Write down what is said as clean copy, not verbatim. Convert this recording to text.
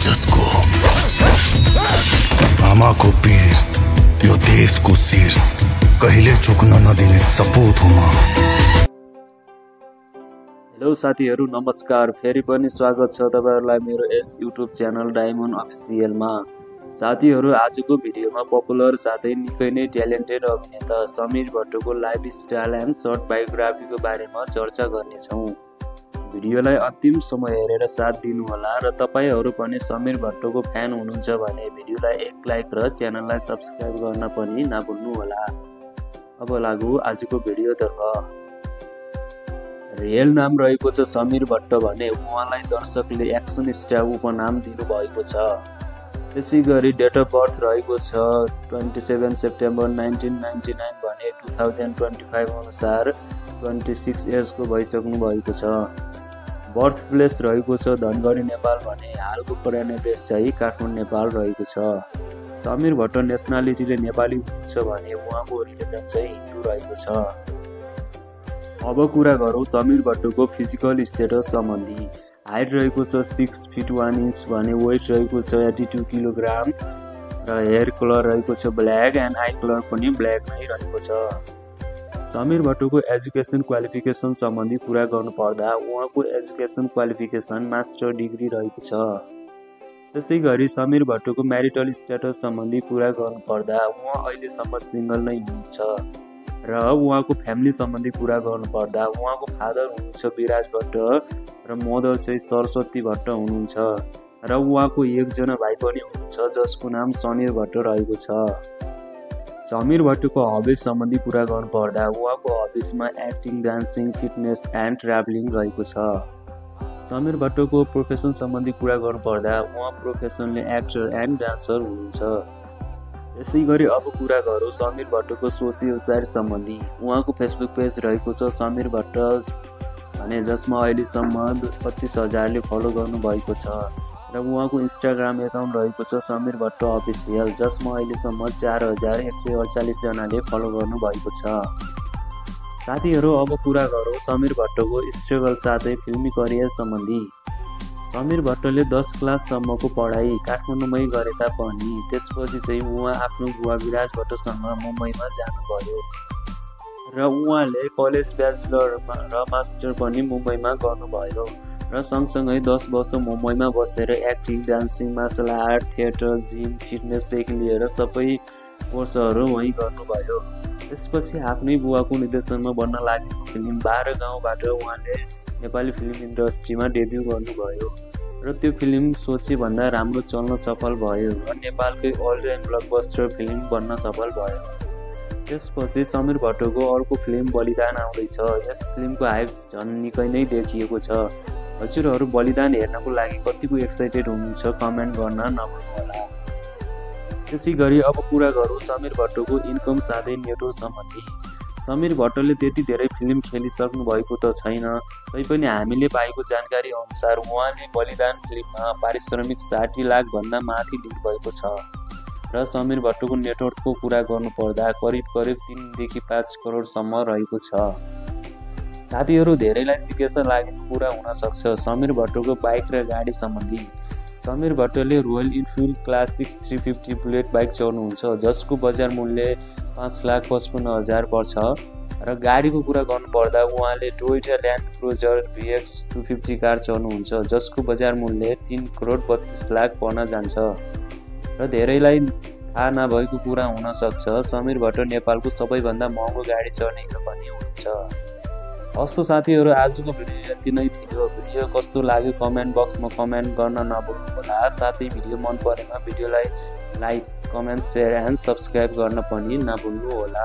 जसको आमाको पीर यो देशको शिर कहिले चुक्न नदिने सपूत हुँ म। हेलो साथीहरू, नमस्कार। फेरि पनि स्वागत छ तपाईहरुलाई मेरो यस युट्युब च्यानल डायमन्ड अफिसियलमा। साथीहरू, आजको भिडियोमा पपुलर साथै निकै नै ट्यालेन्टेड अभिनेता समीर भट्टको लाइफ स्टाइल एन्ड सर्ट बायोग्राफीको बारेमा चर्चा गर्नेछौँ। भिडियोलाई अन्तिम समय हेरेर साथ दिनुहोला र तपाईहरु पनि समीर भट्टको फ्यान हुनुहुन्छ भने भिडियोलाई एक लाइक र च्यानललाई सब्स्क्राइब गर्न पनि नभुल्नुहोला। अब लागौ आजको भिडियोतर्फ। रियल नाम रहेको छ समीर भट्ट भने उहाँलाई दर्शकले एक्सन स्टार उपनाम दिनुभएको छ। त्यसैगरी डेट अफ बर्थ रहेको छ 27 सेप्टेम्बर 1999 भने 2025 अनुसार 26 इयर्सको भइसक्नु भएको छ। बर्थ प्लेस रहेको छ धनगढी नेपाल भने हालको करन्ट एड्रेस चाहिँ काठमाडौँ नेपाल रहेको छ। समीर भट्ट नेसनालिटीले नेपाली हुनुहुन्छ भने उहाँको रिलिजन चाहिँ हिन्दू रहेको छ। अब कुरा गरौँ समीर भट्टको फिजिकल स्टेटस सम्बन्धी। हाइट रहेको छ 6 फिट 1 इन्च भने वेट रहेको छ 82 किलोग्राम र हेयर कलर रहेको छ ब्ल्याक एन्ड आई कलर पनि ब्ल्याक नै रहेको छ। समीर भट्टको एजुकेसन क्वालिफिकेसन सम्बन्धी कुरा गर्नुपर्दा उहाँको एजुकेसन क्वालिफिकेसन मास्टर डिग्री रहेको छ। त्यसैगरी समीर भट्टको म्यारिटल स्ट्याटस सम्बन्धी कुरा गर्नुपर्दा उहाँ अहिलेसम्म सिंगल नै हुनुहुन्छ र उहाँको फ्यामिली सम्बन्धी कुरा गर्नुपर्दा उहाँको फादर हुनुहुन्छ विराज भट्ट र मदर चाहिँ सरस्वती भट्ट हुनुहुन्छ र उहाँको एकजना भाइ पनि हुनुहुन्छ जसको नाम समीर भट्ट रहेको छ। समीर भट्टको हबिज सम्बन्धी कुरा गर्नुपर्दा उहाँको हबिजमा acting, dancing, fitness and travelling रहेको छ। समीर भट्टको प्रोफेसन सम्बन्धी कुरा गर्नुपर्दा उहाँ प्रोफेसनले एक्टर एन्ड डान्सर हुनुहुन्छ। यसैगरी अब कुरा गरौँ समीर भट्टको सोसियल साइट सम्बन्धी। उहाँको फेसबुक पेज रहेको छ समीर भट्ट भने जसमा अहिलेसम्म 25,000ले फलो गर्नुभएको छ र उहाँको इन्स्टाग्राम एकाउन्ट रहेको छ समीर भट्ट अफिसियल जसमा अहिलेसम्म 4148 जनाले फलो गर्नुभएको छ। साथीहरू, अब कुरा गरौँ समीर भट्टको स्ट्रगल साथै फिल्मी करियर सम्बन्धी। समीर भट्टले 10 क्लाससम्मको पढाइ काठमाडौँमै गरे तापनि त्यसपछि चाहिँ उहाँ आफ्नो बुवा विराज भट्टसँग मुम्बईमा जानुभयो र उहाँले कलेज ब्याचलर र मास्टर पनि मुम्बईमा गर्नुभयो र सँगसँगै 10 वर्ष मुम्बईमा बसेर acting, dancing, martial art, theatre, gym, फिटनेसदेखि लिएर सबै कोर्सहरू वहीँ गर्नुभयो। त्यसपछि आफ्नै बुवाको निर्देशनमा बन्न लागेको फिल्म 12 गाउँबाट उहाँले नेपाली फिल्म इन्डस्ट्रीमा डेब्यू गर्नुभयो र त्यो फिल्म सोचे भन्दा राम्रो चल्न सफल भयो र नेपालकै अल टाइम ब्लकबस्टर फिल्म बन्न सफल भयो। त्यसपछि समीर भट्टको अर्को फिल्म बलिदान आउँदैछ। यस फिल्मको हाइप झन् निकै नै देखिएको छ। हजुरहरू बलिदान हेर्नको लागि कतिको एक्साइटेड हुनुहुन्छ कमेन्ट गर्न नभुल्नुहोला। त्यसैगरी अब कुरा गरौँ समीर भट्टको इन्कम साथै नेटवर्क सम्बन्धी। समीर भट्टले त्यति धेरै फिल्म खेलिसक्नु भएको त छैन, तैपनि हामीले पाएको जानकारी अनुसार उहाँले बलिदान फिल्ममा पारिश्रमिक 60 लाख भन्दा माथि लिनुभएको छ र समीर भट्टको नेटवर्कको कुरा गर्नुपर्दा करिब 3 देखि 5 करोडसम्म रहेको छ। साथीहरू, धेरैलाई जिज्ञासा लागेको कुरा हुन सक्छ समीर भट्टको बाइक र गाडी सम्बन्धी। समीर भट्टले Royal Enfield Classic 350 Bullet bike चलाउनुहुन्छ जसको बजार मूल्य 5,55,000 पर्छ र गाडीको कुरा गर्नुपर्दा उहाँले Toyota land cruiser VX 250 car चलाउनुहुन्छ जसको बजार मूल्य 3,32,00,000 पर्न जान्छ र धेरैलाई थाहा नभएको कुरा हुन सक्छ समीर भट्ट नेपालको सबैभन्दा महँगो गाडी चढ्ने पनि हुनुहुन्छ। हस्त साथीहरू, आजको भिडियो यति नै थियो। भिडियो कस्तो लाग्यो कमेन्ट बक्समा कमेन्ट गर्न नभुल्नुहोला। साथै भिडियो मन परेमा भिडियोलाई like, comment, share and subscribe गर्न पनि नभुल्नुहोला।